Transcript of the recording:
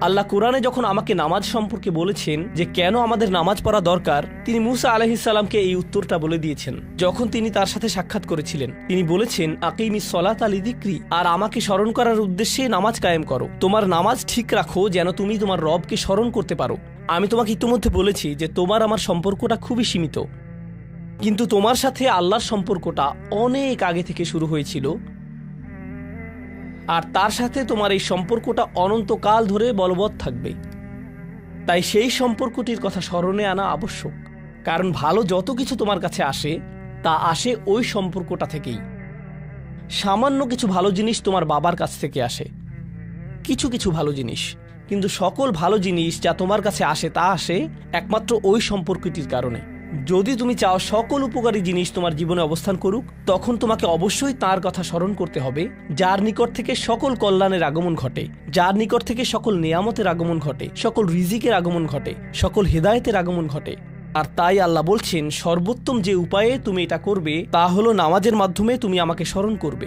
আল্লাহ কোরআনে যখন আমাকে নামাজ সম্পর্কে বলেছেন যে কেন আমাদের নামাজ পড়া দরকার, তিনি মুসা আলাইহিস সালামকে এই উত্তরটা বলে দিয়েছেন। যখন তিনি তার সাথে সাক্ষাৎ করেছিলেন, তিনি বলেছেন, আকিমিস সলাতা লিযিকরি, আর আমাকে স্মরণ করার উদ্দেশ্যে নামাজ কায়েম করো। তোমার নামাজ ঠিক রাখো যেন তুমি তোমার রবকে স্মরণ করতে পারো। আমি তোমাকে ইতিমধ্যে বলেছি যে তোমার আমার সম্পর্কটা খুবই সীমিত, কিন্তু তোমার সাথে আল্লাহর সম্পর্কটা অনেক আগে থেকে শুরু হয়েছিল, আর তার সাথে তোমার এই সম্পর্কটা অনন্তকাল ধরে বলবৎ থাকবে। তাই সেই সম্পর্কটির কথা স্মরণে আনা আবশ্যক, কারণ ভালো যত কিছু তোমার কাছে আসে তা আসে ওই সম্পর্কটা থেকেই। সামান্য কিছু ভালো জিনিস তোমার বাবার কাছ থেকে আসে, কিছু কিছু ভালো জিনিস, কিন্তু সকল ভালো জিনিস যা তোমার কাছে আসে তা আসে একমাত্র ওই সম্পর্কটির কারণে। যদি তুমি চাও সকল উপকারী জিনিস তোমার জীবনে অবস্থান করুক, তখন তোমাকে অবশ্যই তার কথা স্মরণ করতে হবে, যার নিকট থেকে সকল কল্যাণের আগমন ঘটে, যার নিকট থেকে সকল নিয়ামতের আগমন ঘটে, সকল রিজিকের আগমন ঘটে, সকল হেদায়েতের আগমন ঘটে। আর তাই আল্লাহ বলছেন, সর্বোত্তম যে উপায়ে তুমি এটা করবে তা হলো নামাজের মাধ্যমে তুমি আমাকে স্মরণ করবে।